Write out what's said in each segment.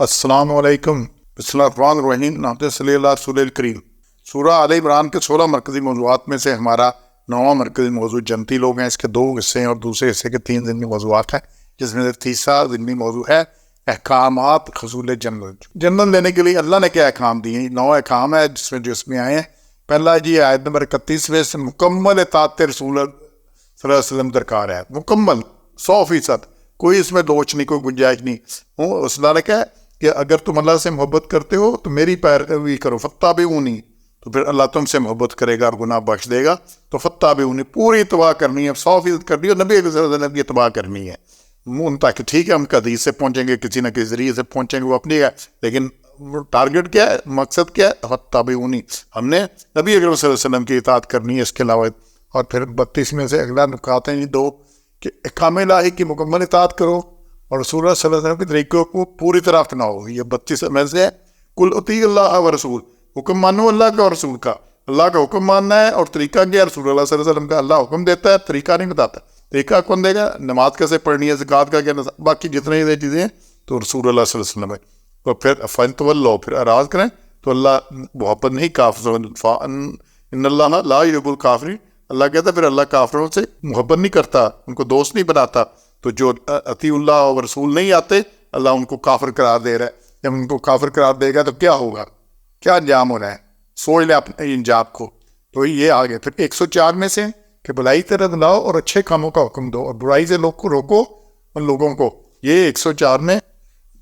السلام علیکم. بسم اللہ الرحمن الرحیم. نحمد صلی اللہ رسول الکریم. سورہ آل عمران کے 16 مرکزی موضوعات میں سے ہمارا 9واں مرکزی موضوع جنتی لوگ ہیں. اس کے 2 حصے ہیں اور دوسرے حصے کے 3 ضمنی موضوعات ہیں، جس میں سے تیسرا ضمنی موضوع ہے احکامات حصول جنت. جنت لینے کے لیے اللہ نے کیا احکام دیے ہیں؟ 9 احکام ہے جس میں آئے ہیں. پہلا جی آیت نمبر 31 میں سے مکمل اطاعت رسول صلی اللہ علیہ وسلم درکار ہے. مکمل 100%، کوئی اس میں لوچ نہیں، کوئی گنجائش نہیں. اس اللہ نے کہا کہ اگر تم اللہ سے محبت کرتے ہو تو میری پیروی کرو، فاتبعونی، تو پھر اللہ تم سے محبت کرے گا اور گناہ بخش دے گا. تو فاتبعونی پوری اتباع کرنی ہے، 100% کرنی ہے، نبی صلی اللہ علیہ وسلم کی اتباع کرنی ہے. تاکہ ٹھیک ہے ہم حدیث سے پہنچیں گے، کسی نہ کسی ذریعے سے پہنچیں گے، وہ اپنی ہے، لیکن ٹارگٹ کیا ہے، مقصد کیا ہے؟ فاتبعونی. ہم نے نبی اکرم صلی اللہ علیہ وسلم کی اطاعت کرنی ہے. اس کے علاوہ اور پھر 32 میں سے اگلا نکات ہیں 2 کہ احکام الہی کی مکمل اطاعت کرو اور رسول اللہ صلی اللہ علیہ وسلم کے طریقوں کو پوری طرح اپناؤ. یہ 32 میں سے ہے. کل اطیع اللہ و رسول، حکم مانو اللہ کا اور رسول کا. اللہ کا حکم ماننا ہے اور طریقہ کیا؟ رسول اللہ صلی اللہ علیہ وسلم کا. اللہ حکم دیتا ہے، طریقہ نہیں بتاتا. طریقہ کون دے گا؟ نماز کیسے پڑھنی ہے، زکوٰۃ کا کیا، باقی جتنے یہ چیزیں ہیں تو رسول اللہ صلی اللہ علیہ وسلم ہے. تو پھر فَانْتَوَلَّوْا، پھر اعراض کریں تو اللہ محبت نہیں کافروں، ان اللہ لا یحب الکافرین. اللہ کہتا ہے پھر اللہ کافروں سے محبت نہیں کرتا، ان کو دوست نہیں بناتا. تو جو اطیع اللہ اور رسول نہیں آتے، اللہ ان کو کافر قرار دے رہا ہے. جب ان کو کافر قرار دے گا تو کیا ہوگا، کیا انجام ہو رہا ہے؟ سوچ لیں اپنے انجام کو. تو یہ آگے پھر 104 میں سے کہ بھلائی طرف لاؤ اور اچھے کاموں کا حکم دو اور برائی سے لوگ کو روکو ان لوگوں کو. یہ 104 میں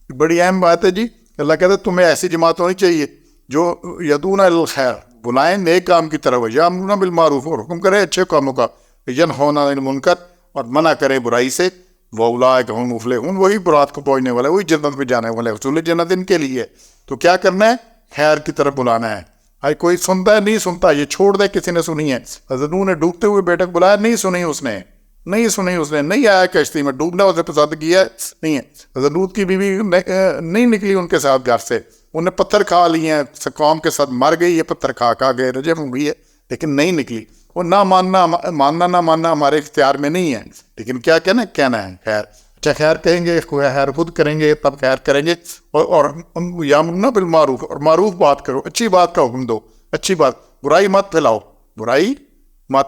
بڑی اہم بات ہے جی. اللہ کہتا ہے تمہیں ایسی جماعت ہونی چاہیے جو یدعون الی الخیر، بلائیں نیک کام کی طرف، یامرون بالمعروف، اور حکم کرے اچھے کاموں کا، ینہون عن المنکر، اور منع کرے برائی سے. وَأُولَٰئِکَ هُمُ الْمُفْلِحُونَ، وہی برات کو پہنچنے والے، وہی جنت میں جانے والے. حصول جنت ان کے لیے. تو کیا کرنا ہے؟ خیر کی طرف بلانا ہے. کوئی سنتا ہے؟ نہیں سنتا، یہ چھوڑ دے. کسی نے سنی ہے؟ حضرت نوح نے ڈوبتے ہوئے بیٹے کو بلایا، نہیں سنی اس نے، نہیں آیا کشتی میں، ڈوبنا اسے پسند کیا نہیں ہے. حضرت لوط کی بیوی نہیں نکلی ان کے ساتھ گھر سے، انہیں پتھر کھا لیے ہیں، قوم کے ساتھ مر گئی، یہ پتھر کھا گئے، رجم ہو گئی ہے، لیکن نہیں نکلی. وہ نہ ماننا ہمارے اختیار میں نہیں ہے، لیکن کیا کہنا ہے خیر. اچھا خیر کہیں گے، خیر خود کریں گے تب خیر کریں گے. اور یامرون بالمعروف، اور معروف بات کرو، اچھی بات کا حکم دو، اچھی بات، برائی مت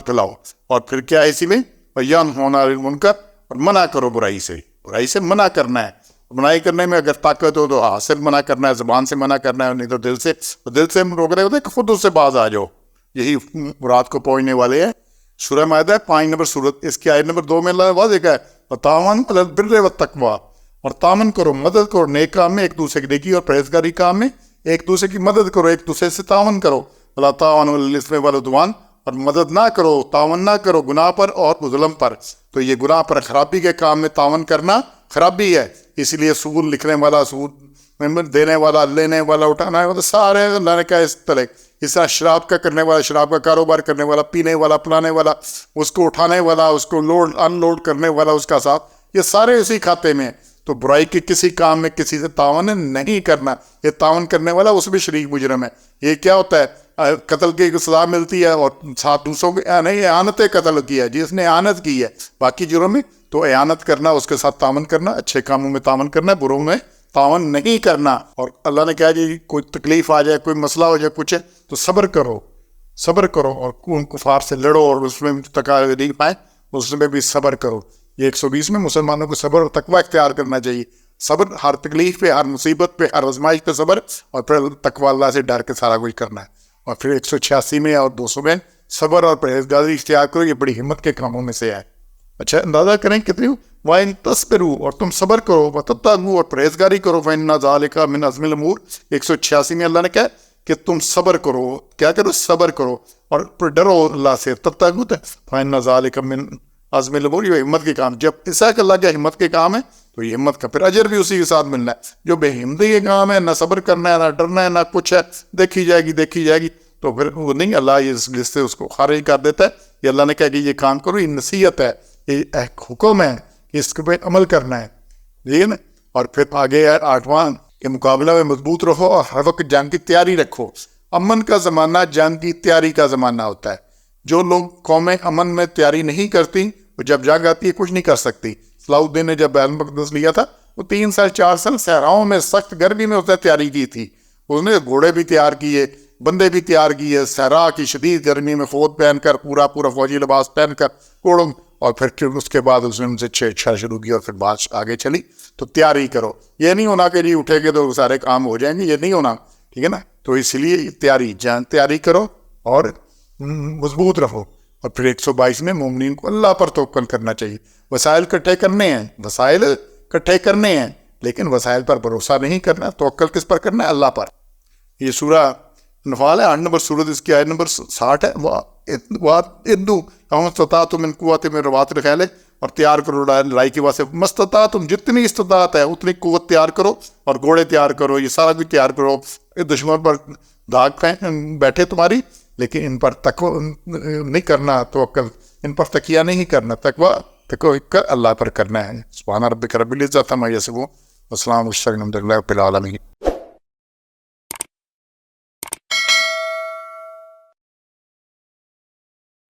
پھیلاؤ. اور پھر کیا ہے اسی میں ینہون عن المنکر، اور منع کرو برائی سے منع کرنا ہے. منائی کرنے میں اگر طاقت ہو تو ہاتھ سے منع کرنا ہے، زبان سے منع کرنا ہے، نہیں تو دل سے روک رہے ہوتے کہ خود اس سے باز آ جاؤ. یہی مراد کو پہنچنے والے ہیں. سورہ مائدہ 5 نمبر سورت، اس کی آیت نمبر 2 میں اللہ نے واضح کہا ہے وَتَعَاوَنُوا عَلَى الْبِرِّ وَالتَّقْوَىٰ، اور تعاون کرو، مدد کرو نیک کام میں، ایک دوسرے کی نیکی اور پرہیزگاری کام میں ایک دوسرے کی مدد کرو، ایک دوسرے سے تعاون کرو. وَلَا تَعَاوَنُوا عَلَى الْإِثْمِ وَالْعُدْوَانِ، اور مدد نہ کرو، تعاون نہ کرو گناہ پر اور ظلم پر. تو یہ گناہ پر، خرابی کے کام میں تعاون کرنا خرابی ہے. اس لیے سود لکھنے والا، سود دینے والا، لینے والا، اٹھانا والا، سارے اللہ نے کہا اس طرح شراب کا کرنے والا، شراب کا کاروبار کرنے والا، پینے والا، پلانے والا، اس کو اٹھانے والا، اس کو لوڈ ان لوڈ کرنے والا، اس کا ساتھ، یہ سارے اسی کھاتے میں. تو برائی کے کسی کام میں کسی سے تعاون نہیں کرنا. یہ تعاون کرنے والا اس بھی شریک مجرم ہے. یہ کیا ہوتا ہے؟ قتل کی سزا ملتی ہے اور ساتھ دوسروں کی نہیں، اعانت قتل کی ہے، جس نے اعانت کی ہے، باقی جرم میں تو اعانت کرنا، اس کے ساتھ تعاون کرنا، اچھے کاموں میں تعاون کرنا، بروں میں تعاون نہیں کرنا. اور اللہ نے کہا جی کوئی تکلیف آ جائے، کوئی مسئلہ ہو جائے، کچھ ہے تو صبر کرو اور ان کفار سے لڑو، اور اس میں تکلیف آئے اس میں بھی صبر کرو. یہ 120 میں مسلمانوں کو صبر اور تقوی اختیار کرنا چاہیے. صبر ہر تکلیف پہ، ہر مصیبت پہ، ہر آزمائش پہ صبر، اور پھر تقوی اللہ سے ڈر کے سارا کچھ کرنا ہے. اور پھر 186 میں اور 200 میں صبر اور پرہیزگاری اختیار کرو. یہ بڑی ہمت کے کاموں میں سے ہے. اچھا اندازہ کریں کتنی وَإِن تَصْبِرُوا، اور تم صبر کرو، وَتَتَّقُوا، اور پرہیزگاری کرو، فَإِنَّ ذَلِكَ مِنْ عَزْمِ الْأُمُورِ. 186 میں اللہ نے کہا کہ تم صبر کرو. کیا کرو؟ صبر کرو اور پھر ڈرو اللہ سے. تَتَّقُوا فَإِنَّ ذَلِكَ مِنْ عَزْمِ الْأُمُورِ، یہ ہمت کے کام. جب ایسا کہ اللہ کے ہمت کے کام ہے تو یہ ہمت کا پھر اجر بھی اسی کے ساتھ ملنا ہے. جو بے ہمتی کے کام ہے، نہ صبر کرنا ہے، نہ ڈرنا ہے، نہ کچھ ہے، دیکھی جائے گی تو پھر وہ نہیں، اللہ یہ اس سے اس کو خارج کر دیتا ہے. یہ اللہ نے کہا کہ یہ کام کرو، یہ نصیحت ہے، یہ ایک حکم ہے، اس کے پہ عمل کرنا ہے. ٹھیک ہے نا. اور پھر آگے ہے 8واں کہ مقابلہ میں مضبوط رہو اور ہر وقت جنگ کی تیاری رکھو. امن کا زمانہ جنگ کی تیاری کا زمانہ ہوتا ہے. جو لوگ قومیں امن میں تیاری نہیں کرتی، وہ جب جنگ آتی ہے کچھ نہیں کر سکتی. صلاح الدین نے جب بیت المقدس لیا تھا وہ 3 سال 4 سال صحراؤں میں سخت گرمی میں اس نے تیاری کی تھی. اس نے گھوڑے بھی تیار کیے, بندے بھی تیار کیے, صحرا کی شدید گرمی میں خود پہن کر, پورا فوجی لباس پہن کر گھوڑوں, اور پھر اس کے بعد اس نے ان سے اچھا شروع کیا, اور پھر بات آگے چلی. تو تیاری کرو, یہ نہیں ہونا کہ جی اٹھے گے تو سارے کام ہو جائیں گے, یہ نہیں ہونا, ٹھیک ہے نا. تو اس لیے تیاری کرو اور مضبوط رہو. اور پھر 122 میں مومنین کو اللہ پر توکل کرنا چاہیے. وسائل اکٹھے کرنے ہیں, لیکن وسائل پر بھروسہ نہیں کرنا. توکل کس پر کرنا ہے؟ اللہ پر. یہ سورہ انفال ہے, 8 نمبر سورت, اس کی آیت نمبر 60 ہے. تم قوت میں روات رکھے, اور تیار کرو لڑائی کے واسطے مستطاع, تم جتنی استطاعت ہے اتنی قوت تیار کرو, اور گھوڑے تیار کرو, یہ سارا کچھ تیار کرو. دشمن پر داغ بیٹھے تمہاری, لیکن ان پر تقوی نہیں کرنا, توکل ان پر تکیہ نہیں کرنا, تقوی اللہ پر کرنا ہے. سبحان ربک رب العزت عما یصفون, والسلام علی المرسلین والحمد للہ رب العالمین.